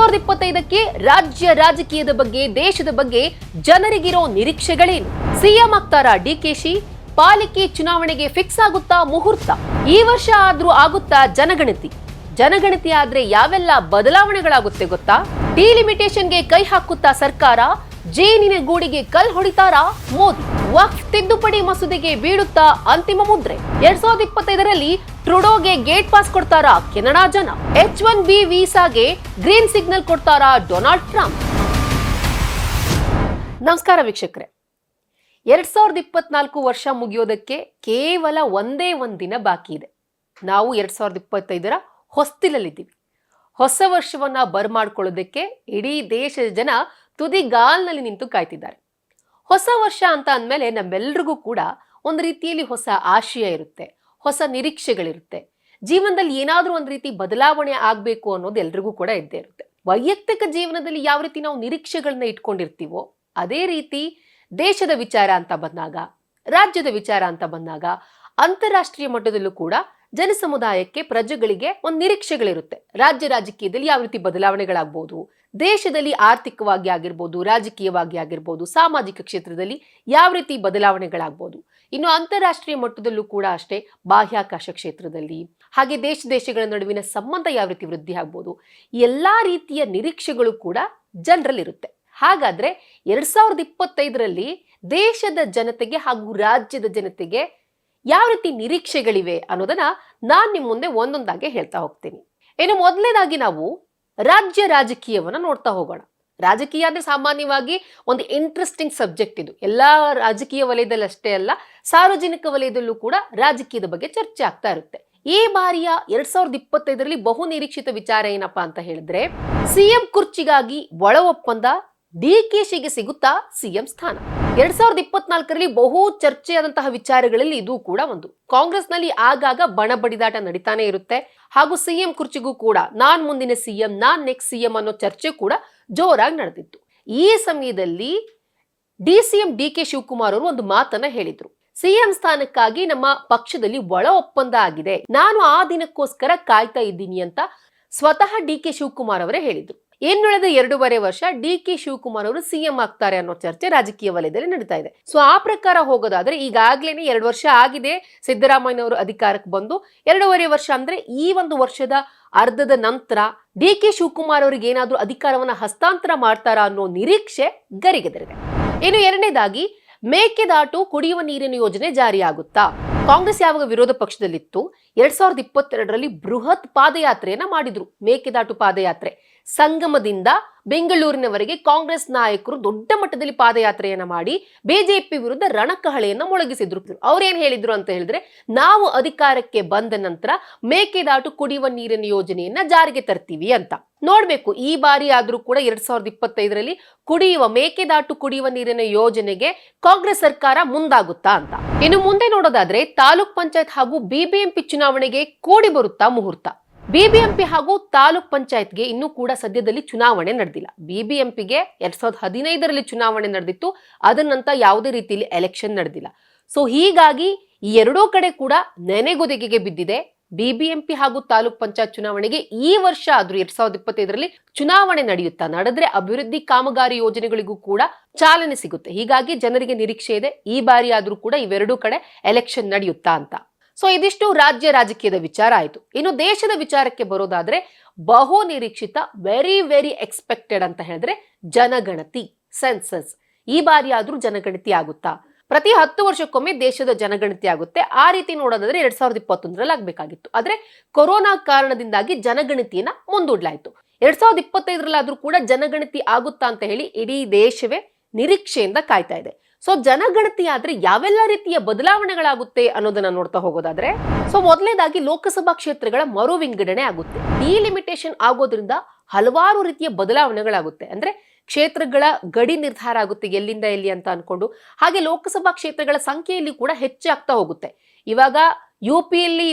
2025ಕ್ಕೆ ರಾಜ್ಯ ರಾಜಕೀಯದ ಬಗ್ಗೆ ದೇಶದ ಬಗ್ಗೆ ಜನರಿಗಿರೋ ನಿರೀಕ್ಷೆಗಳೇನು? ಸಿಎಂ ಆಗ್ತಾರಾ ಡಿಕೆಶಿ? ಪಾಲಿಕೆ ಚುನಾವಣೆಗೆ ಫಿಕ್ಸ್ ಆಗುತ್ತಾ ಮುಹೂರ್ತ? ಈ ವರ್ಷ ಆದ್ರೂ ಆಗುತ್ತಾ ಜನಗಣತಿ ಆದ್ರೆ ಯಾವೆಲ್ಲ ಬದಲಾವಣೆಗಳಾಗುತ್ತೆ ಗೊತ್ತಾ? ಡಿಲಿಮಿಟೇಷನ್ಗೆ ಕೈ ಹಾಕುತ್ತಾ ಸರ್ಕಾರ? ಜೇನಿನ ಗೂಡಿಗೆ ಕಲ್ ಹೊಡಿತಾರಾ ಮೋದಿ? ವಕ್ಫ್ ತಿದ್ದುಪಡಿ ಮಸೂದೆಗೆ ಬೀಳುತ್ತಾ ಅಂತಿಮ ಮುದ್ರೆ? 2025ರಲ್ಲಿ ಟ್ರುಡೋಗೆ ಗೇಟ್ ಪಾಸ್ ಕೊಡ್ತಾರಾ ಕೆನಡಾ ಜನ? H1B ವೀಸಾಗೆ ಗ್ರೀನ್ ಸಿಗ್ನಲ್ ಕೊಡ್ತಾರಾ ಡೊನಾಲ್ಡ್ ಟ್ರಂಪ್? ನಮಸ್ಕಾರ ವೀಕ್ಷಕರೇ, 2024 ವರ್ಷ ಮುಗಿಯೋದಕ್ಕೆ ಕೇವಲ ಒಂದೇ ದಿನ ಬಾಕಿ ಇದೆ. ನಾವು 2025ರ ಹೊಸ್ತಿಲಲ್ಲಿದ್ದೀವಿ. ಹೊಸ ವರ್ಷವನ್ನ ಬರ್ಮಾಡ್ಕೊಳ್ಳೋದಕ್ಕೆ ಇಡೀ ದೇಶದ ಜನ ತುದಿಗಾಲ್ನಲ್ಲಿ ನಿಂತು ಕಾಯ್ತಿದ್ದಾರೆ. ಹೊಸ ವರ್ಷ ಅಂತ ಅಂದಮೇಲೆ ನಮ್ಮೆಲ್ರಿಗೂ ಕೂಡ ಒಂದು ರೀತಿಯಲ್ಲಿ ಹೊಸ ಆಶಯ ಇರುತ್ತೆ, ಹೊಸ ನಿರೀಕ್ಷೆಗಳಿರುತ್ತೆ. ಜೀವನದಲ್ಲಿ ಏನಾದ್ರೂ ಒಂದು ರೀತಿ ಬದಲಾವಣೆ ಆಗ್ಬೇಕು ಅನ್ನೋದು ಎಲ್ರಿಗೂ ಕೂಡ ಇದ್ದೇ ಇರುತ್ತೆ. ವೈಯಕ್ತಿಕ ಜೀವನದಲ್ಲಿ ಯಾವ ರೀತಿ ನಾವು ನಿರೀಕ್ಷೆಗಳನ್ನ ಇಟ್ಕೊಂಡಿರ್ತೀವೋ ಅದೇ ರೀತಿ ದೇಶದ ವಿಚಾರ ಅಂತ ಬಂದಾಗ, ರಾಜ್ಯದ ವಿಚಾರ ಅಂತ ಬಂದಾಗ, ಅಂತಾರಾಷ್ಟ್ರೀಯ ಮಟ್ಟದಲ್ಲೂ ಕೂಡ ಜನ ಸಮುದಾಯಕ್ಕೆ, ಪ್ರಜೆಗಳಿಗೆ ಒಂದು ನಿರೀಕ್ಷೆಗಳಿರುತ್ತೆ. ರಾಜ್ಯ ರಾಜಕೀಯದಲ್ಲಿ ಯಾವ ರೀತಿ ಬದಲಾವಣೆಗಳಾಗ್ಬೋದು, ದೇಶದಲ್ಲಿ ಆರ್ಥಿಕವಾಗಿ ಆಗಿರ್ಬೋದು, ರಾಜಕೀಯವಾಗಿ ಆಗಿರ್ಬೋದು, ಸಾಮಾಜಿಕ ಕ್ಷೇತ್ರದಲ್ಲಿ ಯಾವ ರೀತಿ ಬದಲಾವಣೆಗಳಾಗ್ಬೋದು, ಇನ್ನು ಅಂತಾರಾಷ್ಟ್ರೀಯ ಮಟ್ಟದಲ್ಲೂ ಕೂಡ ಅಷ್ಟೇ, ಬಾಹ್ಯಾಕಾಶ ಕ್ಷೇತ್ರದಲ್ಲಿ, ಹಾಗೆ ದೇಶಗಳ ನಡುವಿನ ಸಂಬಂಧ ಯಾವ ರೀತಿ ವೃದ್ಧಿ ಆಗ್ಬೋದು, ಎಲ್ಲಾ ರೀತಿಯ ನಿರೀಕ್ಷೆಗಳು ಕೂಡ ಜನರಲ್ಲಿರುತ್ತೆ. ಹಾಗಾದ್ರೆ 2025ರಲ್ಲಿ ದೇಶದ ಜನತೆಗೆ ಹಾಗೂ ರಾಜ್ಯದ ಜನತೆಗೆ ಯಾವ ರೀತಿ ನಿರೀಕ್ಷೆಗಳಿವೆ ಅನ್ನೋದನ್ನ ನಾನ್ ನಿಮ್ ಮುಂದೆ ಒಂದೊಂದಾಗಿ ಹೇಳ್ತಾ ಹೋಗ್ತೀನಿ. ಇನ್ನು ಮೊದಲನೇದಾಗಿ ನಾವು ರಾಜ್ಯ ರಾಜಕೀಯವನ್ನ ನೋಡ್ತಾ ಹೋಗೋಣ. ರಾಜಕೀಯ ಅಂದ್ರೆ ಸಾಮಾನ್ಯವಾಗಿ ಒಂದು ಇಂಟ್ರೆಸ್ಟಿಂಗ್ ಸಬ್ಜೆಕ್ಟ್. ಇದು ಎಲ್ಲಾ ರಾಜಕೀಯ ವಲಯದಲ್ಲಿ ಅಷ್ಟೇ ಅಲ್ಲ, ಸಾರ್ವಜನಿಕ ವಲಯದಲ್ಲೂ ಕೂಡ ರಾಜಕೀಯದ ಬಗ್ಗೆ ಚರ್ಚೆ ಆಗ್ತಾ ಇರುತ್ತೆ. ಈ ಬಾರಿಯ 2025ರಲ್ಲಿ ಬಹು ನಿರೀಕ್ಷಿತ ವಿಚಾರ ಏನಪ್ಪಾ ಅಂತ ಹೇಳಿದ್ರೆ, ಸಿಎಂ ಕುರ್ಚಿಗಾಗಿ ಒಳ ಒಪ್ಪಂದ, ಡಿಕೆಶಿಗೆ ಸಿಗುತ್ತಾ ಸಿಎಂ ಸ್ಥಾನ. 2024ರಲ್ಲಿ ಬಹು ಚರ್ಚೆಯಾದಂತಹ ವಿಚಾರಗಳಲ್ಲಿ ಇದು ಕೂಡ ಒಂದು. ಕಾಂಗ್ರೆಸ್ನಲ್ಲಿ ಆಗಾಗ ಬಣ ಬಡಿದಾಟ ನಡೀತಾನೆ ಇರುತ್ತೆ, ಹಾಗೂ ಸಿಎಂ ಕುರ್ಚಿಗೂ ಕೂಡ ನಾನ್ ಮುಂದಿನ ಸಿಎಂ, ನಾನ್ ನೆಕ್ಸ್ಟ್ ಸಿಎಂ ಅನ್ನೋ ಚರ್ಚೆ ಕೂಡ ಜೋರಾಗಿ ನಡೆದಿತ್ತು. ಈ ಸಮಯದಲ್ಲಿ ಸಿಎಂ ಡಿಕೆ ಶಿವಕುಮಾರ್ ಅವರು ಒಂದು ಮಾತನ್ನ ಹೇಳಿದ್ರು. ಸಿಎಂ ಸ್ಥಾನಕ್ಕಾಗಿ ನಮ್ಮ ಪಕ್ಷದಲ್ಲಿ ಒಳ ಒಪ್ಪಂದ ಆಗಿದೆ, ನಾನು ಆ ದಿನಕ್ಕೋಸ್ಕರ ಕಾಯ್ತಾ ಇದ್ದೀನಿ ಅಂತ ಸ್ವತಃ ಡಿಕೆ ಶಿವಕುಮಾರ್ ಅವರೇ ಹೇಳಿದ್ರು. ಇನ್ನುಳಿದ 2.5 ವರ್ಷ ಡಿಕೆ ಶಿವಕುಮಾರ್ ಅವರು ಸಿಎಂ ಆಗ್ತಾರೆ ಅನ್ನೋ ಚರ್ಚೆ ರಾಜಕೀಯ ವಲಯದಲ್ಲಿ ನಡೀತಾ ಇದೆ. ಸೊ ಆ ಪ್ರಕಾರ ಹೋಗೋದಾದ್ರೆ ಈಗಾಗ್ಲೇನೆ 2 ವರ್ಷ ಆಗಿದೆ ಸಿದ್ದರಾಮಯ್ಯ ಅವರು ಅಧಿಕಾರಕ್ಕೆ ಬಂದು. 2.5 ವರ್ಷ ಅಂದ್ರೆ ಈ ಒಂದು ವರ್ಷದ ಅರ್ಧದ ನಂತರ ಡಿಕೆ ಶಿವಕುಮಾರ್ ಅವರಿಗೆ ಏನಾದ್ರೂ ಅಧಿಕಾರವನ್ನ ಹಸ್ತಾಂತರ ಮಾಡ್ತಾರಾ ಅನ್ನೋ ನಿರೀಕ್ಷೆ ಗರಿಗೆದರಿದೆ. ಇನ್ನು ಎರಡನೇದಾಗಿ, ಮೇಕೆದಾಟು ಕುಡಿಯುವ ನೀರಿನ ಯೋಜನೆ ಜಾರಿಯಾಗುತ್ತಾ? ಕಾಂಗ್ರೆಸ್ ಯಾವಾಗ ವಿರೋಧ ಪಕ್ಷದಲ್ಲಿತ್ತು 2022ರಲ್ಲಿ ಬೃಹತ್ ಪಾದಯಾತ್ರೆಯನ್ನ ಮಾಡಿದ್ರು. ಮೇಕೆದಾಟು ಪಾದಯಾತ್ರೆ ಸಂಗಮದಿಂದ ಬೆಂಗಳೂರಿನವರೆಗೆ ಕಾಂಗ್ರೆಸ್ ನಾಯಕರು ದೊಡ್ಡ ಮಟ್ಟದಲ್ಲಿ ಪಾದಯಾತ್ರೆಯನ್ನ ಮಾಡಿ ಬಿಜೆಪಿ ವಿರುದ್ಧ ರಣಕಹಳೆಯನ್ನ ಮೊಳಗಿಸಿದ್ರು. ಅವ್ರೇನ್ ಹೇಳಿದ್ರು ಅಂತ ಹೇಳಿದ್ರೆ, ನಾವು ಅಧಿಕಾರಕ್ಕೆ ಬಂದ ನಂತರ ಮೇಕೆದಾಟು ಕುಡಿಯುವ ನೀರಿನ ಯೋಜನೆಯನ್ನ ಜಾರಿಗೆ ತರ್ತೀವಿ ಅಂತ. ನೋಡ್ಬೇಕು ಈ ಬಾರಿ ಆದ್ರೂ ಕೂಡ 2025ರಲ್ಲಿ ಮೇಕೆದಾಟು ಕುಡಿಯುವ ನೀರಿನ ಯೋಜನೆಗೆ ಕಾಂಗ್ರೆಸ್ ಸರ್ಕಾರ ಮುಂದಾಗುತ್ತಾ ಅಂತ. ಇನ್ನು ಮುಂದೆ ನೋಡೋದಾದ್ರೆ, ತಾಲೂಕ್ ಪಂಚಾಯತ್ ಹಾಗೂ ಬಿಬಿಎಂಪಿ ಚುನಾವಣೆಗೆ ಕೂಡಿ ಬರುತ್ತಾ ಮುಹೂರ್ತ? ಬಿಬಿಎಂಪಿ ಹಾಗೂ ತಾಲೂಕ್ ಪಂಚಾಯತ್ಗೆ ಇನ್ನೂ ಕೂಡ ಸದ್ಯದಲ್ಲಿ ಚುನಾವಣೆ ನಡೆದಿಲ್ಲ. ಬಿಬಿಎಂಪಿಗೆ 2015ರಲ್ಲಿ ಚುನಾವಣೆ ನಡೆದಿತ್ತು, ಅದನ್ನಂತ ಯಾವುದೇ ರೀತಿಯಲ್ಲಿ ಎಲೆಕ್ಷನ್ ನಡೆದಿಲ್ಲ. ಸೊ ಹೀಗಾಗಿ ಈ ಎರಡೂ ಕಡೆ ಕೂಡ ನೆನೆಗುದಿಗೆಗೆ ಬಿದ್ದಿದೆ. ಬಿಬಿಎಂಪಿ ಹಾಗೂ ತಾಲೂಕ್ ಪಂಚಾಯತ್ ಚುನಾವಣೆಗೆ ಈ ವರ್ಷ ಆದ್ರೂ 2025ರಲ್ಲಿ ಚುನಾವಣೆ ನಡೆಯುತ್ತಾ? ನಡೆದ್ರೆ ಅಭಿವೃದ್ಧಿ ಕಾಮಗಾರಿ ಯೋಜನೆಗಳಿಗೂ ಕೂಡ ಚಾಲನೆ ಸಿಗುತ್ತೆ. ಹೀಗಾಗಿ ಜನರಿಗೆ ನಿರೀಕ್ಷೆ ಇದೆ, ಈ ಬಾರಿ ಆದ್ರೂ ಕೂಡ ಇವೆರಡೂ ಕಡೆ ಎಲೆಕ್ಷನ್ ನಡೆಯುತ್ತಾ ಅಂತ. ಸೊ ಇದಿಷ್ಟು ರಾಜ್ಯ ರಾಜಕೀಯದ ವಿಚಾರ ಆಯ್ತು. ಇನ್ನು ದೇಶದ ವಿಚಾರಕ್ಕೆ ಬರೋದಾದ್ರೆ, ಬಹು ನಿರೀಕ್ಷಿತ, ವೆರಿ ಎಕ್ಸ್ಪೆಕ್ಟೆಡ್ ಅಂತ ಹೇಳಿದ್ರೆ ಜನಗಣತಿ, ಸೆನ್ಸಸ್. ಈ ಬಾರಿ ಆದ್ರೂ ಜನಗಣತಿ ಆಗುತ್ತಾ? ಪ್ರತಿ 10 ವರ್ಷಕ್ಕೊಮ್ಮೆ ದೇಶದ ಜನಗಣತಿ ಆಗುತ್ತೆ. ಆ ರೀತಿ ನೋಡೋದಾದ್ರೆ 2021ರಲ್ಲಿ ಆಗ್ಬೇಕಾಗಿತ್ತು. ಆದ್ರೆ ಕೊರೋನಾ ಕಾರಣದಿಂದಾಗಿ ಜನಗಣತಿಯನ್ನ ಮುಂದೂಡ್ಲಾಯ್ತು. 2025ರಲ್ಲಾದ್ರೂ ಕೂಡ ಜನಗಣತಿ ಆಗುತ್ತಾ ಅಂತ ಹೇಳಿ ಇಡೀ ದೇಶವೇ ನಿರೀಕ್ಷೆಯಿಂದ ಕಾಯ್ತಾ ಇದೆ. ಸೊ ಜನಗಣತಿ ಆದ್ರೆ ಯಾವೆಲ್ಲ ರೀತಿಯ ಬದಲಾವಣೆಗಳಾಗುತ್ತೆ ಅನ್ನೋದನ್ನ ನೋಡ್ತಾ ಹೋಗೋದಾದ್ರೆ, ಸೊ ಮೊದಲನೇದಾಗಿ ಲೋಕಸಭಾ ಕ್ಷೇತ್ರಗಳ ಮರು ವಿಂಗಡಣೆ ಆಗುತ್ತೆ. ಡಿಲಿಮಿಟೇಷನ್ ಆಗೋದ್ರಿಂದ ಹಲವಾರು ರೀತಿಯ ಬದಲಾವಣೆಗಳಾಗುತ್ತೆ. ಅಂದ್ರೆ ಕ್ಷೇತ್ರಗಳ ಗಡಿ ನಿರ್ಧಾರ ಆಗುತ್ತೆ, ಎಲ್ಲಿಂದ ಎಲ್ಲಿ ಅಂತ ಅನ್ಕೊಂಡು. ಹಾಗೆ ಲೋಕಸಭಾ ಕ್ಷೇತ್ರಗಳ ಸಂಖ್ಯೆಯಲ್ಲಿ ಕೂಡ ಹೆಚ್ಚಾಗ್ತಾ ಹೋಗುತ್ತೆ. ಇವಾಗ ಯುಪಿಯಲ್ಲಿ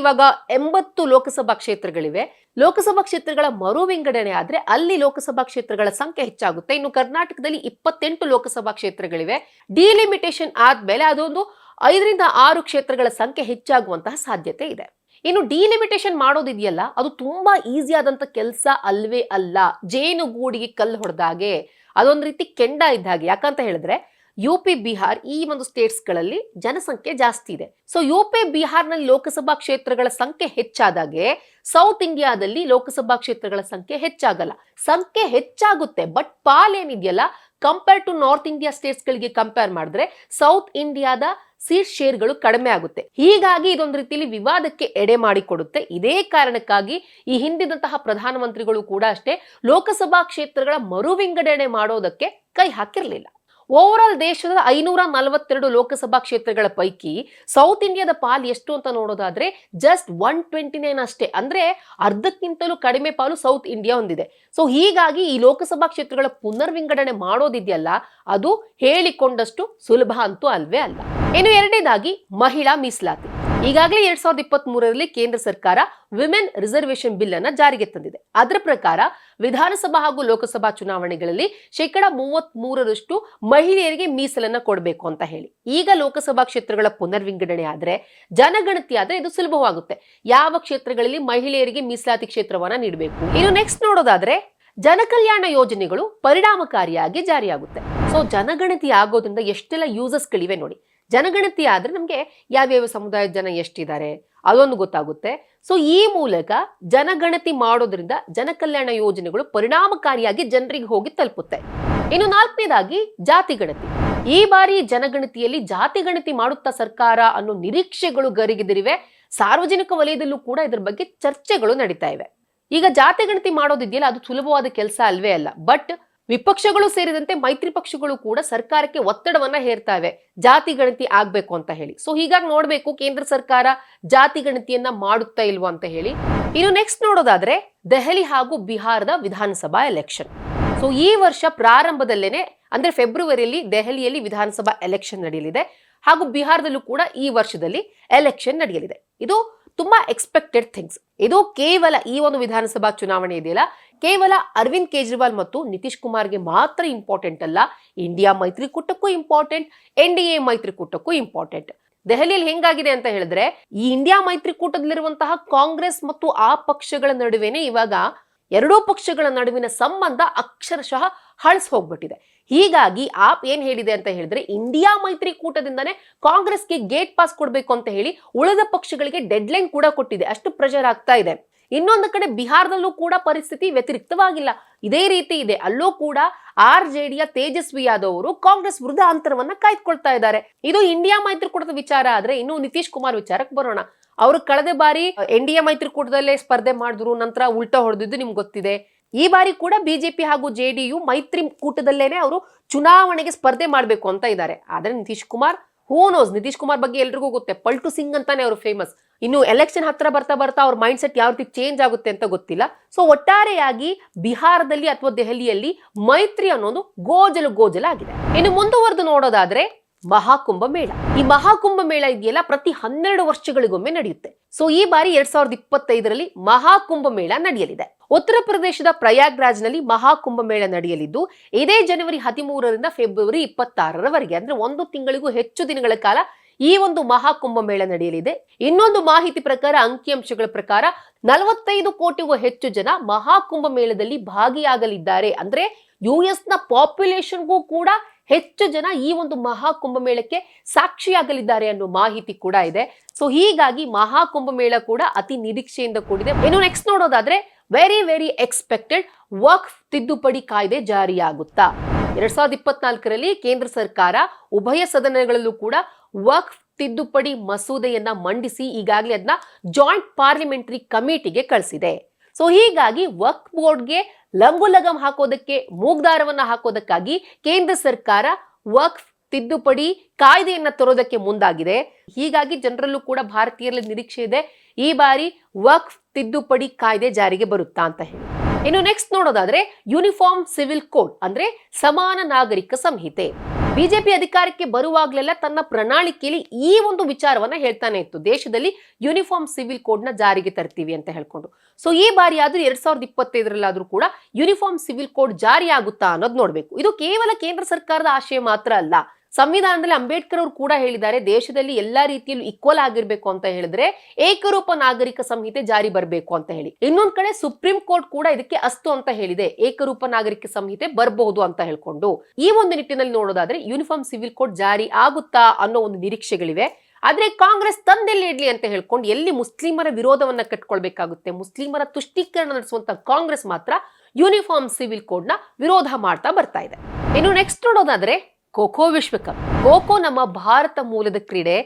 80 ಲೋಕಸಭಾ ಕ್ಷೇತ್ರಗಳಿವೆ. ಲೋಕಸಭಾ ಕ್ಷೇತ್ರಗಳ ಮರು ವಿಂಗಡಣೆ ಆದ್ರೆ ಅಲ್ಲಿ ಲೋಕಸಭಾ ಕ್ಷೇತ್ರಗಳ ಸಂಖ್ಯೆ ಹೆಚ್ಚಾಗುತ್ತೆ. ಇನ್ನು ಕರ್ನಾಟಕದಲ್ಲಿ 28 ಲೋಕಸಭಾ ಕ್ಷೇತ್ರಗಳಿವೆ. ಡಿಲಿಮಿಟೇಷನ್ ಆದ್ಮೇಲೆ ಅದೊಂದು 5 ರಿಂದ 6 ಕ್ಷೇತ್ರಗಳ ಸಂಖ್ಯೆ ಹೆಚ್ಚಾಗುವಂತಹ ಸಾಧ್ಯತೆ ಇದೆ. ಇನ್ನು ಡಿಲಿಮಿಟೇಷನ್ ಮಾಡೋದಿದೆಯಲ್ಲ, ಅದು ತುಂಬಾ ಈಸಿ ಆದಂತ ಕೆಲಸ ಅಲ್ವೇ ಅಲ್ಲ. ಜೇನುಗೂಡಿಗೆ ಕಲ್ಲು ಹೊಡೆದಾಗೆ, ಅದೊಂದು ರೀತಿ ಕೆಂಡ ಇದ್ದ ಹಾಗೆ. ಯಾಕಂತ ಹೇಳಿದ್ರೆ ಯುಪಿ ಬಿಹಾರ್ ಈ ಒಂದು ಸ್ಟೇಟ್ಸ್ ಗಳಲ್ಲಿ ಜನಸಂಖ್ಯೆ ಜಾಸ್ತಿ ಇದೆ. ಸೊ ಯುಪಿ ಬಿಹಾರ್ನಲ್ಲಿ ಲೋಕಸಭಾ ಕ್ಷೇತ್ರಗಳ ಸಂಖ್ಯೆ ಹೆಚ್ಚಾದಾಗೆ ಸೌತ್ ಇಂಡಿಯಾದಲ್ಲಿ ಲೋಕಸಭಾ ಕ್ಷೇತ್ರಗಳ ಸಂಖ್ಯೆ ಹೆಚ್ಚಾಗಲ್ಲ. ಸಂಖ್ಯೆ ಹೆಚ್ಚಾಗುತ್ತೆ, ಬಟ್ ಪಾಲೇನಿದೆಯಲ್ಲ, compare to North India states ಗಳಿಗೆ ಕಂಪೇರ್ ಮಾಡಿದ್ರೆ ಸೌತ್ ಇಂಡಿಯಾದ ಸೀಟ್ ಶೇರ್ಗಳು ಕಡಿಮೆ ಆಗುತ್ತೆ. ಹೀಗಾಗಿ ಇದೊಂದು ರೀತಿಯಲ್ಲಿ ವಿವಾದಕ್ಕೆ ಎಡೆ ಮಾಡಿಕೊಡುತ್ತೆ. ಇದೇ ಕಾರಣಕ್ಕಾಗಿ ಈ ಹಿಂದಿದಂತಹ ಪ್ರಧಾನಮಂತ್ರಿಗಳು ಕೂಡ ಅಷ್ಟೇ ಲೋಕಸಭಾ ಕ್ಷೇತ್ರಗಳ ಮರು ವಿಂಗಡಣೆ ಮಾಡೋದಕ್ಕೆ ಕೈ ಹಾಕಿರಲಿಲ್ಲ. ಓವರ್ ಆಲ್ ದೇಶದ 542 ಲೋಕಸಭಾ ಕ್ಷೇತ್ರಗಳ ಪೈಕಿ ಸೌತ್ ಇಂಡಿಯಾದ ಪಾಲು ಎಷ್ಟು ಅಂತ ನೋಡೋದಾದ್ರೆ ಜಸ್ಟ್ 129 ಅಷ್ಟೇ. ಅಂದ್ರೆ ಅರ್ಧಕ್ಕಿಂತಲೂ ಕಡಿಮೆ ಪಾಲು ಸೌತ್ ಇಂಡಿಯಾ ಹೊಂದಿದೆ. ಸೊ ಹೀಗಾಗಿ ಈ ಲೋಕಸಭಾ ಕ್ಷೇತ್ರಗಳ ಪುನರ್ವಿಂಗಡಣೆ ಮಾಡೋದಿದೆಯಲ್ಲ, ಅದು ಹೇಳಿಕೊಂಡಷ್ಟು ಸುಲಭ ಅಂತೂ ಅಲ್ವೇ ಅಲ್ಲ. ಇನ್ನು ಎರಡನೇದಾಗಿ ಮಹಿಳಾ ಮೀಸಲಾತಿ. ಈಗಾಗಲೇ 2023ರಲ್ಲಿ ಕೇಂದ್ರ ಸರ್ಕಾರ ವಿಮೆನ್ ರಿಸರ್ವೇಶನ್ ಬಿಲ್ ಅನ್ನ ಜಾರಿಗೆ ತಂದಿದೆ. ಅದರ ಪ್ರಕಾರ ವಿಧಾನಸಭಾ ಹಾಗೂ ಲೋಕಸಭಾ ಚುನಾವಣೆಗಳಲ್ಲಿ 33% ಮಹಿಳೆಯರಿಗೆ ಮೀಸಲನ್ನ ಕೊಡಬೇಕು ಅಂತ ಹೇಳಿ. ಈಗ ಲೋಕಸಭಾ ಕ್ಷೇತ್ರಗಳ ಪುನರ್ವಿಂಗಡಣೆ ಆದ್ರೆ, ಜನಗಣತಿ ಆದ್ರೆ ಇದು ಸುಲಭವಾಗುತ್ತೆ. ಯಾವ ಕ್ಷೇತ್ರಗಳಲ್ಲಿ ಮಹಿಳೆಯರಿಗೆ ಮೀಸಲಾತಿ ಕ್ಷೇತ್ರವನ್ನ ನೀಡಬೇಕು. ಇನ್ನು ನೆಕ್ಸ್ಟ್ ನೋಡೋದಾದ್ರೆ ಜನಕಲ್ಯಾಣ ಯೋಜನೆಗಳು ಪರಿಣಾಮಕಾರಿಯಾಗಿ ಜಾರಿಯಾಗುತ್ತೆ. ಸೊ ಜನಗಣತಿ ಆಗೋದ್ರಿಂದ ಎಷ್ಟೆಲ್ಲ ಯೂಸಸ್ ಗಳಿವೆ ನೋಡಿ. ಜನಗಣತಿ ಆದ್ರೆ ನಮ್ಗೆ ಯಾವ್ಯಾವ ಸಮುದಾಯದ ಜನ ಎಷ್ಟಿದ್ದಾರೆ ಅದೊಂದು ಗೊತ್ತಾಗುತ್ತೆ. ಸೊ ಈ ಮೂಲಕ ಜನಗಣತಿ ಮಾಡೋದ್ರಿಂದ ಜನಕಲ್ಯಾಣ ಯೋಜನೆಗಳು ಪರಿಣಾಮಕಾರಿಯಾಗಿ ಜನರಿಗೆ ಹೋಗಿ ತಲುಪುತ್ತೆ. ಇನ್ನು ನಾಲ್ಕನೇದಾಗಿ ಜಾತಿ ಗಣತಿ. ಈ ಬಾರಿ ಜನಗಣತಿಯಲ್ಲಿ ಜಾತಿ ಗಣತಿ ಮಾಡುತ್ತಾ ಸರ್ಕಾರ ಅನ್ನೋ ನಿರೀಕ್ಷೆಗಳು ಗರಿಗೆದರಿವೆ. ಸಾರ್ವಜನಿಕ ವಲಯದಲ್ಲೂ ಕೂಡ ಇದ್ರ ಬಗ್ಗೆ ಚರ್ಚೆಗಳು ನಡೀತಾ ಇವೆ. ಈಗ ಜಾತಿ ಗಣತಿ ಮಾಡೋದಿದೆಯಲ್ಲ, ಅದು ಸುಲಭವಾದ ಕೆಲಸ ಅಲ್ವೇ ಅಲ್ಲ. ಬಟ್ ವಿಪಕ್ಷಗಳು ಸೇರಿದಂತೆ ಮೈತ್ರಿ ಪಕ್ಷಗಳು ಕೂಡ ಸರ್ಕಾರಕ್ಕೆ ಒತ್ತಡವನ್ನ ಹೇರ್ತಾ ಇವೆ, ಜಾತಿ ಗಣತಿ ಆಗ್ಬೇಕು ಅಂತ ಹೇಳಿ. ಸೊ ಹೀಗಾಗಿ ನೋಡ್ಬೇಕು ಕೇಂದ್ರ ಸರ್ಕಾರ ಜಾತಿ ಗಣತಿಯನ್ನ ಮಾಡುತ್ತಾ ಇಲ್ವಾ ಅಂತ ಹೇಳಿ. ಇನ್ನು ನೆಕ್ಸ್ಟ್ ನೋಡೋದಾದ್ರೆ ದೆಹಲಿ ಹಾಗೂ ಬಿಹಾರದ ವಿಧಾನಸಭಾ ಎಲೆಕ್ಷನ್. ಸೊ ಈ ವರ್ಷ ಪ್ರಾರಂಭದಲ್ಲೇನೆ ಅಂದ್ರೆ ಫೆಬ್ರವರಿಯಲ್ಲಿ ದೆಹಲಿಯಲ್ಲಿ ವಿಧಾನಸಭಾ ಎಲೆಕ್ಷನ್ ನಡೆಯಲಿದೆ, ಹಾಗೂ ಬಿಹಾರದಲ್ಲೂ ಕೂಡ ಈ ವರ್ಷದಲ್ಲಿ ಎಲೆಕ್ಷನ್ ನಡೆಯಲಿದೆ. ಇದು ತುಂಬಾ ಎಕ್ಸ್ಪೆಕ್ಟೆಡ್ ಥಿಂಗ್ಸ್. ಇದು ಕೇವಲ ಈ ಒಂದು ವಿಧಾನಸಭಾ ಚುನಾವಣೆ ಇದೆಯಲ್ಲ, ಕೇವಲ ಅರವಿಂದ್ ಕೇಜ್ರಿವಾಲ್ ಮತ್ತು ನಿತೀಶ್ ಕುಮಾರ್ಗೆ ಮಾತ್ರ ಇಂಪಾರ್ಟೆಂಟ್ ಅಲ್ಲ, ಇಂಡಿಯಾ ಮೈತ್ರಿಕೂಟಕ್ಕೂ ಇಂಪಾರ್ಟೆಂಟ್, NDA ಮೈತ್ರಿಕೂಟಕ್ಕೂ ಇಂಪಾರ್ಟೆಂಟ್. ದೆಹಲಿಯಲ್ಲಿ ಹೆಂಗಾಗಿದೆ ಅಂತ ಹೇಳಿದ್ರೆ, ಈ ಇಂಡಿಯಾ ಮೈತ್ರಿಕೂಟದಲ್ಲಿರುವಂತಹ ಕಾಂಗ್ರೆಸ್ ಮತ್ತು ಆ ಪಕ್ಷಗಳ ನಡುವೆನೆ ಇವಾಗ ಎರಡೂ ಪಕ್ಷಗಳ ನಡುವಿನ ಸಂಬಂಧ ಅಕ್ಷರಶಃ ಹಳಸ್ ಹೋಗ್ಬಿಟ್ಟಿದೆ. ಹೀಗಾಗಿ ಆಪ್ ಏನ್ ಹೇಳಿದೆ ಅಂತ ಹೇಳಿದ್ರೆ, ಇಂಡಿಯಾ ಮೈತ್ರಿಕೂಟದಿಂದಾನೇ ಕಾಂಗ್ರೆಸ್ಗೆ ಗೇಟ್ ಪಾಸ್ ಕೊಡ್ಬೇಕು ಅಂತ ಹೇಳಿ ಉಳಿದ ಪಕ್ಷಗಳಿಗೆ ಡೆಡ್ ಲೈನ್ ಕೂಡ ಕೊಟ್ಟಿದೆ. ಅಷ್ಟು ಪ್ರೆಷರ್ ಆಗ್ತಾ ಇದೆ. ಇನ್ನೊಂದು ಕಡೆ ಬಿಹಾರದಲ್ಲೂ ಕೂಡ ಪರಿಸ್ಥಿತಿ ವ್ಯತಿರಿಕ್ತವಾಗಿಲ್ಲ, ಇದೇ ರೀತಿ ಇದೆ. ಅಲ್ಲೂ ಕೂಡ RJDಯ ತೇಜಸ್ವಿ ಯಾದವ್ ಅವರು ಕಾಂಗ್ರೆಸ್ ವಿರುದ್ಧ ಅಂತರವನ್ನ ಕಾಯ್ದುಕೊಳ್ತಾ ಇದ್ದಾರೆ. ಇದು ಇಂಡಿಯಾ ಮೈತ್ರಿಕೂಟದ ವಿಚಾರ ಆದ್ರೆ, ಇನ್ನು ನಿತೀಶ್ ಕುಮಾರ್ ವಿಚಾರಕ್ಕೆ ಬರೋಣ. ಅವರು ಕಳೆದ ಬಾರಿ NDA ಮೈತ್ರಿಕೂಟದಲ್ಲೇ ಸ್ಪರ್ಧೆ ಮಾಡಿದ್ರು, ನಂತರ ಉಲ್ಟಾ ಹೊಡೆದಿದ್ದು ನಿಮ್ಗೆ ಗೊತ್ತಿದೆ. ಈ ಬಾರಿ ಕೂಡ ಬಿಜೆಪಿ ಹಾಗೂ JDU ಮೈತ್ರಿಕೂಟದಲ್ಲೇನೆ ಅವರು ಚುನಾವಣೆಗೆ ಸ್ಪರ್ಧೆ ಮಾಡಬೇಕು ಅಂತ ಇದ್ದಾರೆ. ಆದ್ರೆ ನಿತೀಶ್ ಕುಮಾರ್, ಹೂ ನೋಸ್, ನಿತೀಶ್ ಕುಮಾರ್ ಬಗ್ಗೆ ಎಲ್ರಿಗೂ ಗೊತ್ತೆ, ಪಲ್ಟು ಸಿಂಗ್ ಅಂತಾನೆ ಅವರು ಫೇಮಸ್. ಇನ್ನು ಎಲೆಕ್ಷನ್ ಹತ್ರ ಬರ್ತಾ ಬರ್ತಾ ಅವ್ರ ಮೈಂಡ್ ಸೆಟ್ ಯಾವ ರೀತಿ ಚೇಂಜ್ ಆಗುತ್ತೆ ಅಂತ ಗೊತ್ತಿಲ್ಲ. ಸೊ ಒಟ್ಟಾರೆಯಾಗಿ ಬಿಹಾರದಲ್ಲಿ ಅಥವಾ ದೆಹಲಿಯಲ್ಲಿ ಮೈತ್ರಿ ಅನ್ನೋದು ಗೋಜಲ ಆಗಿದೆ. ಇನ್ನು ಮುಂದುವರೆದು ನೋಡೋದಾದ್ರೆ ಮಹಾಕುಂಭ ಮೇಳ. ಈ ಮಹಾಕುಂಭ ಮೇಳ ಇದೆಯಲ್ಲ, ಪ್ರತಿ 12 ವರ್ಷಗಳಿಗೊಮ್ಮೆ ನಡೆಯುತ್ತೆ. ಸೊ ಈ ಬಾರಿ 2025ರಲ್ಲಿ ಮಹಾಕುಂಭ ಮೇಳ ನಡೆಯಲಿದೆ. ಉತ್ತರ ಪ್ರದೇಶದ ಪ್ರಯಾಗ್ರಾಜ್ನಲ್ಲಿ ಮಹಾಕುಂಭ ಮೇಳ ನಡೆಯಲಿದ್ದು, ಇದೇ ಜನವರಿ 13ರಿಂದ ಫೆಬ್ರವರಿ 26ರವರೆಗೆ, ಅಂದ್ರೆ 1 ತಿಂಗಳಿಗೂ ಹೆಚ್ಚು ದಿನಗಳ ಕಾಲ ಈ ಒಂದು ಮಹಾಕುಂಭ ಮೇಳ ನಡೆಯಲಿದೆ. ಇನ್ನೊಂದು ಮಾಹಿತಿ ಪ್ರಕಾರ, ಅಂಕಿಅಂಶಗಳ ಪ್ರಕಾರ 45 ಕೋಟಿಗೂ ಹೆಚ್ಚು ಜನ ಮಹಾಕುಂಭ ಮೇಳದಲ್ಲಿ ಭಾಗಿಯಾಗಲಿದ್ದಾರೆ. ಅಂದ್ರೆ US ನ ಪಾಪ್ಯುಲೇಷನ್ಗೂ ಕೂಡ ಹೆಚ್ಚು ಜನ ಈ ಒಂದು ಮಹಾಕುಂಭ ಮೇಳಕ್ಕೆ ಸಾಕ್ಷಿಯಾಗಲಿದ್ದಾರೆ ಅನ್ನೋ ಮಾಹಿತಿ ಕೂಡ ಇದೆ. ಸೊ ಹೀಗಾಗಿ ಮಹಾಕುಂಭ ಮೇಳ ಕೂಡ ಅತಿ ನಿರೀಕ್ಷೆಯಿಂದ ಕೂಡಿದೆ. ಇನ್ನು ನೆಕ್ಸ್ಟ್ ನೋಡೋದಾದ್ರೆ ವೆರಿ ಎಕ್ಸ್ಪೆಕ್ಟೆಡ್ ವಕ್ಫ್ ತಿದ್ದುಪಡಿ ಕಾಯ್ದೆ ಜಾರಿಯಾಗುತ್ತಾ. 2024ರಲ್ಲಿ ಕೇಂದ್ರ ಸರ್ಕಾರ ಉಭಯ ಸದನಗಳಲ್ಲೂ ಕೂಡ ವಕ್ಫ್ ತಿದ್ದುಪಡಿ ಮಸೂದೆಯನ್ನ ಮಂಡಿಸಿ ಈಗಾಗಲೇ ಅದನ್ನ ಜಾಯಿಂಟ್ ಪಾರ್ಲಿಮೆಂಟರಿ ಕಮಿಟಿಗೆ ಕಳಿಸಿದೆ. ಸೊ ಹೀಗಾಗಿ ವಕ್ಫ್ ಬೋರ್ಡ್ಗೆ ಲಂಗುಲಗಂ ಹಾಕೋದಕ್ಕೆ, ಮೂಗ್ದಾರವನ್ನ ಹಾಕೋದಕ್ಕಾಗಿ ಕೇಂದ್ರ ಸರ್ಕಾರ ವಕ್ಫ್ ತಿದ್ದುಪಡಿ ಕಾಯ್ದೆಯನ್ನ ತರೋದಕ್ಕೆ ಮುಂದಾಗಿದೆ. ಹೀಗಾಗಿ ಜನರಲ್ಲೂ ಕೂಡ ಭಾರತೀಯರಲ್ಲಿ ನಿರೀಕ್ಷೆ ಇದೆ, ಈ ಬಾರಿ ವಕ್ಫ್ ತಿದ್ದುಪಡಿ ಕಾಯ್ದೆ ಜಾರಿಗೆ ಬರುತ್ತಾ ಅಂತ ಹೇಳಿ. ಇನ್ನು ನೆಕ್ಸ್ಟ್ ನೋಡೋದಾದ್ರೆ ಯೂನಿಫಾರ್ಮ್ ಸಿವಿಲ್ ಕೋಡ್, ಅಂದ್ರೆ ಸಮಾನ ನಾಗರಿಕ ಸಂಹಿತೆ. ಬಿಜೆಪಿ ಅಧಿಕಾರಕ್ಕೆ ಬರುವಾಗಲೆಲ್ಲ ತನ್ನ ಪ್ರಣಾಳಿಕೆಯಲ್ಲಿ ಈ ಒಂದು ವಿಚಾರವನ್ನ ಹೇಳ್ತಾನೆ ಇತ್ತು, ದೇಶದಲ್ಲಿ ಯೂನಿಫಾರ್ಮ್ ಸಿವಿಲ್ ಕೋಡ್ ನ ಜಾರಿಗೆ ತರ್ತೀವಿ ಅಂತ ಹೇಳ್ಕೊಂಡು. ಸೊ ಈ ಬಾರಿ ಆದ್ರೂ 2025ರಲ್ಲಾದ್ರೂ ಕೂಡ ಯೂನಿಫಾರ್ಮ್ ಸಿವಿಲ್ ಕೋಡ್ ಜಾರಿ ಆಗುತ್ತಾ ಅನ್ನೋದು ನೋಡ್ಬೇಕು. ಇದು ಕೇವಲ ಕೇಂದ್ರ ಸರ್ಕಾರದ ಆಶಯ ಮಾತ್ರ ಅಲ್ಲ, ಸಂವಿಧಾನದಲ್ಲಿ ಅಂಬೇಡ್ಕರ್ ಅವರು ಕೂಡ ಹೇಳಿದ್ದಾರೆ, ದೇಶದಲ್ಲಿ ಎಲ್ಲಾ ರೀತಿಯಲ್ಲೂ ಈಕ್ವಲ್ ಆಗಿರ್ಬೇಕು ಅಂತ ಹೇಳಿದ್ರೆ ಏಕರೂಪ ನಾಗರಿಕ ಸಂಹಿತೆ ಜಾರಿ ಬರಬೇಕು ಅಂತ ಹೇಳಿ. ಇನ್ನೊಂದ್ ಕಡೆ ಸುಪ್ರೀಂ ಕೋರ್ಟ್ ಕೂಡ ಇದಕ್ಕೆ ಅಸ್ತು ಅಂತ ಹೇಳಿದೆ, ಏಕರೂಪ ನಾಗರಿಕ ಸಂಹಿತೆ ಬರಬಹುದು ಅಂತ ಹೇಳ್ಕೊಂಡು. ಈ ಒಂದು ನಿಟ್ಟಿನಲ್ಲಿ ನೋಡೋದಾದ್ರೆ ಯೂನಿಫಾರ್ಮ್ ಸಿವಿಲ್ ಕೋಡ್ ಜಾರಿ ಆಗುತ್ತಾ ಅನ್ನೋ ಒಂದು ನಿರೀಕ್ಷೆಗಳಿವೆ. ಆದ್ರೆ ಕಾಂಗ್ರೆಸ್ ತಂದೆಲ್ಲಿ ಇಡ್ಲಿ ಅಂತ ಹೇಳ್ಕೊಂಡು ಎಲ್ಲಿ ಮುಸ್ಲಿಮರ ವಿರೋಧವನ್ನ ಕಟ್ಕೊಳ್ಬೇಕಾಗುತ್ತೆ, ಮುಸ್ಲಿಮರ ತುಷ್ಟೀಕರಣ ನಡೆಸುವಂತ ಕಾಂಗ್ರೆಸ್ ಮಾತ್ರ ಯೂನಿಫಾರ್ಮ್ ಸಿವಿಲ್ ಕೋಡ್ ನ ವಿರೋಧ ಮಾಡ್ತಾ ಬರ್ತಾ ಇದೆ. ಇನ್ನು ನೆಕ್ಸ್ಟ್ ನೋಡೋದಾದ್ರೆ ಖೋ ವಿಶ್ವಕಪ್. ಖೋ ನಮ್ಮ ಭಾರತ ಮೂಲದ ಕ್ರೀಡೆ.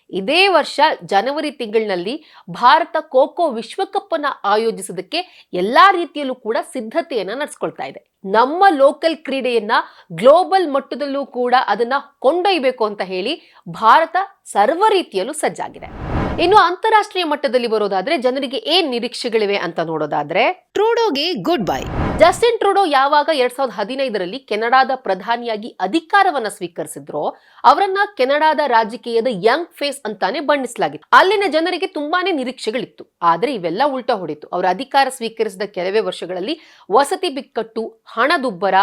ಇದೇ ವರ್ಷ ಜನವರಿ ತಿಂಗಳಿನಲ್ಲಿ ಭಾರತ ಖೋ ವಿಶ್ವಕಪ್ ಅನ್ನ ಆಯೋಜಿಸೋದಕ್ಕೆ ಎಲ್ಲಾ ರೀತಿಯಲ್ಲೂ ಕೂಡ ಸಿದ್ಧತೆಯನ್ನ ನಡೆಸ್ಕೊಳ್ತಾ ಇದೆ. ನಮ್ಮ ಲೋಕಲ್ ಕ್ರೀಡೆಯನ್ನ ಗ್ಲೋಬಲ್ ಮಟ್ಟದಲ್ಲೂ ಕೂಡ ಅದನ್ನ ಕೊಂಡೊಯ್ಯಬೇಕು ಅಂತ ಹೇಳಿ ಭಾರತ ಸರ್ವ ರೀತಿಯಲ್ಲೂ ಸಜ್ಜಾಗಿದೆ. ಇನ್ನು ಅಂತಾರಾಷ್ಟ್ರೀಯ ಮಟ್ಟದಲ್ಲಿ ಬರೋದಾದ್ರೆ ಜನರಿಗೆ ಏನ್ ನಿರೀಕ್ಷೆಗಳಿವೆ ಅಂತ ನೋಡೋದಾದ್ರೆ, ಟ್ರೂಡೋಗೆ ಗುಡ್ ಬೈ. ಜಸ್ಟಿನ್ ಟ್ರೂಡೋ ಯಾವಾಗ 2015ರಲ್ಲಿ ಕೆನಡಾದ ಪ್ರಧಾನಿಯಾಗಿ ಅಧಿಕಾರವನ್ನ ಸ್ವೀಕರಿಸಿದ್ರೋ ಅವರನ್ನ ಕೆನಡಾದ ರಾಜಕೀಯದ ಯಂಗ್ ಫೇಸ್ ಅಂತಾನೆ ಬಣ್ಣಿಸಲಾಗಿತ್ತು. ಅಲ್ಲಿನ ಜನರಿಗೆ ತುಂಬಾನೇ ನಿರೀಕ್ಷೆಗಳಿತ್ತು. ಆದ್ರೆ ಇವೆಲ್ಲ ಉಲ್ಟಾ ಹೊಡಿತು. ಅವರ ಅಧಿಕಾರ ಸ್ವೀಕರಿಸಿದ ಕೆಲವೇ ವರ್ಷಗಳಲ್ಲಿ ವಸತಿ ಬಿಕ್ಕಟ್ಟು, ಹಣದುಬ್ಬರ,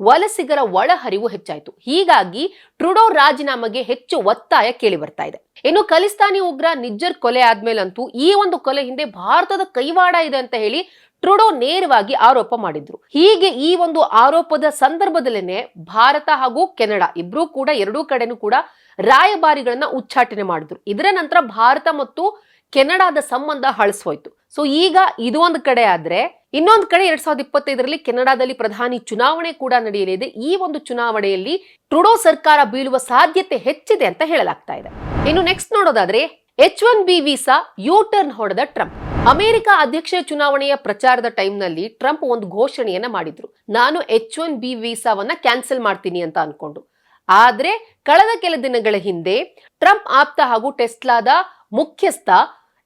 ವಲಸಿಗರ ಒಳಹರಿವು ಹೆಚ್ಚಾಯಿತು. ಹೀಗಾಗಿ ಟ್ರೂಡೋ ರಾಜೀನಾಮೆಗೆ ಹೆಚ್ಚು ಒತ್ತಾಯ ಕೇಳಿ ಬರ್ತಾ ಇದೆ. ಇನ್ನು ಖಲಿಸ್ತಾನಿ ಉಗ್ರ ನಿಜ್ಜರ್ ಕೊಲೆ ಆದ್ಮೇಲಂತೂ ಈ ಒಂದು ಕೊಲೆ ಹಿಂದೆ ಭಾರತದ ಕೈವಾಡ ಇದೆ ಅಂತ ಹೇಳಿ ಟ್ರೂಡೋ ನೇರವಾಗಿ ಆರೋಪ ಮಾಡಿದ್ರು. ಹೀಗೆ ಈ ಒಂದು ಆರೋಪದ ಸಂದರ್ಭದಲ್ಲೇನೆ ಭಾರತ ಹಾಗೂ ಕೆನಡಾ ಇಬ್ರು ಕೂಡ ಎರಡೂ ಕಡೆನೂ ಕೂಡ ರಾಯಭಾರಿಗಳನ್ನ ಉಚ್ಚಾಟನೆ ಮಾಡಿದ್ರು. ಇದರ ನಂತರ ಭಾರತ ಮತ್ತು ಕೆನಡಾದ ಸಂಬಂಧ ಹಳಸೋಯ್ತು. ಸೊ ಈಗ ಇದು ಒಂದು ಕಡೆ ಆದ್ರೆ, ಇನ್ನೊಂದು ಕಡೆ 2025ರಲ್ಲಿ ಕೆನಡಾದಲ್ಲಿ ಪ್ರಧಾನಿ ಚುನಾವಣೆ ಕೂಡ ನಡೆಯಲಿದೆ. ಈ ಒಂದು ಚುನಾವಣೆಯಲ್ಲಿ ಟ್ರೂಡೋ ಸರ್ಕಾರ ಬೀಳುವ ಸಾಧ್ಯತೆ ಹೆಚ್ಚಿದೆ ಅಂತ ಹೇಳಲಾಗ್ತಾ ಇದೆ. ಇನ್ನು ನೆಕ್ಸ್ಟ್ ನೋಡೋದಾದ್ರೆ H1B ವೀಸಾ ಯೂ ಟರ್ನ್ ಹೊಡೆದ ಟ್ರಂಪ್. ಅಮೆರಿಕ ಅಧ್ಯಕ್ಷ ಚುನಾವಣೆಯ ಪ್ರಚಾರದ ಟೈಮ್ನಲ್ಲಿ ಟ್ರಂಪ್ ಒಂದು ಘೋಷಣೆಯನ್ನ ಮಾಡಿದ್ರು, ನಾನು H1B ವೀಸಾವನ್ನ ಕ್ಯಾನ್ಸಲ್ ಮಾಡ್ತೀನಿ ಅಂತ ಅನ್ಕೊಂಡು. ಆದ್ರೆ ಕಳೆದ ಕೆಲ ದಿನಗಳ ಹಿಂದೆ ಟ್ರಂಪ್ ಆಪ್ತ ಹಾಗೂ ಟೆಸ್ಲಾದ ಮುಖ್ಯಸ್ಥ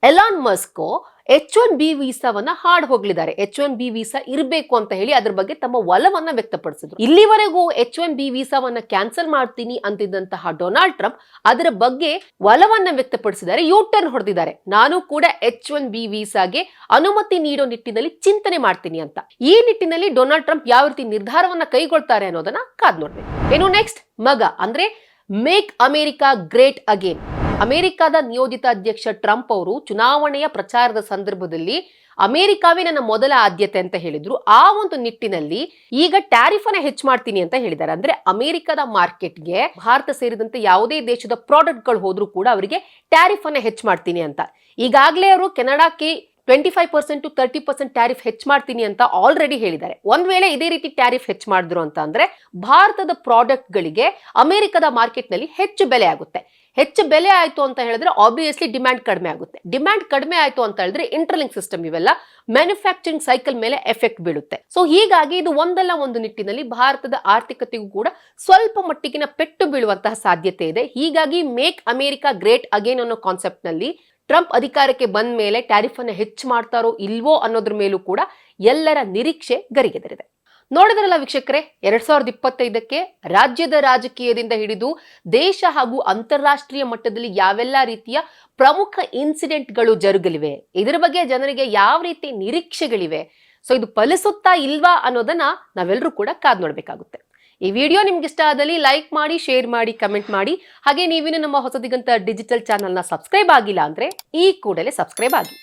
ಎಲಾನ್ ಮಸ್ಕ್ H1B ವೀಸಾವನ್ನ ಹಾಡ್ ಹೋಗ್ಲಿದ್ದಾರೆ. H1B ವೀಸಾ ಇರಬೇಕು ಅಂತ ಹೇಳಿ ಅದ್ರ ಬಗ್ಗೆ ತಮ್ಮ ಒಲವನ್ನ ವ್ಯಕ್ತಪಡಿಸಿದ್ರು. ಇಲ್ಲಿವರೆಗೂ H1B ವೀಸಾವನ್ನ ಕ್ಯಾನ್ಸಲ್ ಮಾಡ್ತೀನಿ ಅಂತಿದ್ದಂತಹ ಡೊನಾಲ್ಡ್ ಟ್ರಂಪ್ ಅದರ ಬಗ್ಗೆ ಒಲವನ್ನ ವ್ಯಕ್ತಪಡಿಸಿದ್ದಾರೆ, ಯೂ ಟರ್ನ್ ಹೊಡೆದಿದ್ದಾರೆ. ನಾನು ಕೂಡ H1B ವೀಸಾಗೆ ಅನುಮತಿ ನೀಡೋ ನಿಟ್ಟಿನಲ್ಲಿ ಚಿಂತನೆ ಮಾಡ್ತೀನಿ ಅಂತ. ಈ ನಿಟ್ಟಿನಲ್ಲಿ ಡೊನಾಲ್ಡ್ ಟ್ರಂಪ್ ಯಾವ ರೀತಿ ನಿರ್ಧಾರವನ್ನ ಕೈಗೊಳ್ತಾರೆ ಅನ್ನೋದನ್ನ ಕಾದ್ ನೋಡ್ಬೇಕು. ಇನ್ನು ನೆಕ್ಸ್ಟ್ ಮಗ ಅಂದ್ರೆ ಮೇಕ್ ಅಮೆರಿಕಾ ಗ್ರೇಟ್ ಅಗೇನ್. ಅಮೆರಿಕದ ನಿಯೋಜಿತ ಅಧ್ಯಕ್ಷ ಟ್ರಂಪ್ ಅವರು ಚುನಾವಣೆಯ ಪ್ರಚಾರದ ಸಂದರ್ಭದಲ್ಲಿ ಅಮೆರಿಕಾವೇ ನನ್ನ ಮೊದಲ ಆದ್ಯತೆ ಅಂತ ಹೇಳಿದ್ರು. ಆ ಒಂದು ನಿಟ್ಟಿನಲ್ಲಿ ಈಗ ಟ್ಯಾರಿಫ್ ಅನ್ನ ಹೆಚ್ಚು ಮಾಡ್ತೀನಿ ಅಂತ ಹೇಳಿದ್ದಾರೆ. ಅಂದ್ರೆ ಅಮೆರಿಕದ ಮಾರ್ಕೆಟ್ಗೆ ಭಾರತ ಸೇರಿದಂತೆ ಯಾವುದೇ ದೇಶದ ಪ್ರಾಡಕ್ಟ್ ಗಳು ಹೋದ್ರೂ ಕೂಡ ಅವರಿಗೆ ಟ್ಯಾರಿಫ್ ಅನ್ನ ಹೆಚ್ಚು ಮಾಡ್ತೀನಿ ಅಂತ. ಈಗಾಗಲೇ ಅವರು ಕೆನಡಾಕ್ಕೆ 25% to 30% ಟ್ಯಾರಿಫ್ ಹೆಚ್ಚು ಮಾಡ್ತೀನಿ ಅಂತ ಆಲ್ರೆಡಿ ಹೇಳಿದ್ದಾರೆ. ಒಂದ್ ವೇಳೆ ಇದೇ ರೀತಿ ಟ್ಯಾರಿಫ್ ಹೆಚ್ಚು ಮಾಡಿದ್ರು ಅಂತ ಅಂದ್ರೆ ಭಾರತದ ಪ್ರಾಡಕ್ಟ್ ಗಳಿಗೆ ಅಮೆರಿಕದ ಮಾರ್ಕೆಟ್ ನಲ್ಲಿ ಹೆಚ್ಚು ಬೆಲೆ ಆಗುತ್ತೆ. ಹೆಚ್ಚು ಬೆಲೆ ಆಯ್ತು ಅಂತ ಹೇಳಿದ್ರೆ ಆಬ್ವಿಯಸ್ಲಿ ಡಿಮ್ಯಾಂಡ್ ಕಡಿಮೆ ಆಗುತ್ತೆ. ಡಿಮ್ಯಾಂಡ್ ಕಡಿಮೆ ಆಯ್ತು ಅಂತ ಹೇಳಿದ್ರೆ ಇಂಟರ್ಲಿಂಕ್ ಸಿಸ್ಟಮ್ ಇವೆಲ್ಲ ಮ್ಯಾನುಫ್ಯಾಕ್ಚರಿಂಗ್ ಸೈಕಲ್ ಮೇಲೆ ಎಫೆಕ್ಟ್ ಬೀಳುತ್ತೆ. ಸೊ ಹೀಗಾಗಿ ಇದು ಒಂದಲ್ಲ ಒಂದು ನಿಟ್ಟಿನಲ್ಲಿ ಭಾರತದ ಆರ್ಥಿಕತೆಗೂ ಕೂಡ ಸ್ವಲ್ಪ ಮಟ್ಟಿಗಿನ ಪೆಟ್ಟು ಬೀಳುವಂತಹ ಸಾಧ್ಯತೆ ಇದೆ. ಹೀಗಾಗಿ ಮೇಕ್ ಅಮೆರಿಕಾ ಗ್ರೇಟ್ ಅಗೇನ್ ಅನ್ನೋ ಕಾನ್ಸೆಪ್ಟ್ ನಲ್ಲಿ ಟ್ರಂಪ್ ಅಧಿಕಾರಕ್ಕೆ ಬಂದ ಮೇಲೆ ಟ್ಯಾರಿಫ್ ಅನ್ನು ಹೆಚ್ಚು ಮಾಡ್ತಾರೋ ಇಲ್ವೋ ಅನ್ನೋದ್ರ ಮೇಲೂ ಕೂಡ ಎಲ್ಲರ ನಿರೀಕ್ಷೆ ಗರಿಗೆದರಿದೆ. ನೋಡಿದ್ರಲ್ಲ ವೀಕ್ಷಕರೇ, 2025ಕ್ಕೆ ರಾಜ್ಯದ ರಾಜಕೀಯದಿಂದ ಹಿಡಿದು ದೇಶ ಹಾಗೂ ಅಂತಾರಾಷ್ಟ್ರೀಯ ಮಟ್ಟದಲ್ಲಿ ಯಾವೆಲ್ಲ ರೀತಿಯ ಪ್ರಮುಖ ಇನ್ಸಿಡೆಂಟ್ಗಳು ಜರುಗಲಿವೆ, ಇದರ ಬಗ್ಗೆ ಜನರಿಗೆ ಯಾವ ರೀತಿ ನಿರೀಕ್ಷೆಗಳಿವೆ, ಸೊ ಇದು ಫಲಿಸುತ್ತಾ ಇಲ್ವಾ ಅನ್ನೋದನ್ನ ನಾವೆಲ್ಲರೂ ಕೂಡ ಕಾದ್ ನೋಡ್ಬೇಕಾಗುತ್ತೆ. ಈ ವಿಡಿಯೋ ನಿಮ್ಗೆ ಇಷ್ಟ ಆದಲ್ಲಿ ಲೈಕ್ ಮಾಡಿ, ಶೇರ್ ಮಾಡಿ, ಕಮೆಂಟ್ ಮಾಡಿ. ಹಾಗೆ ನೀವಿನ್ನು ನಮ್ಮ ಹೊಸದಿಗಂತ ಡಿಜಿಟಲ್ ಚಾನೆಲ್ನ ಸಬ್ಸ್ಕ್ರೈಬ್ ಆಗಿಲ್ಲ ಅಂದ್ರೆ ಈ ಕೂಡಲೇ ಸಬ್ಸ್ಕ್ರೈಬ್ ಆಗಿ.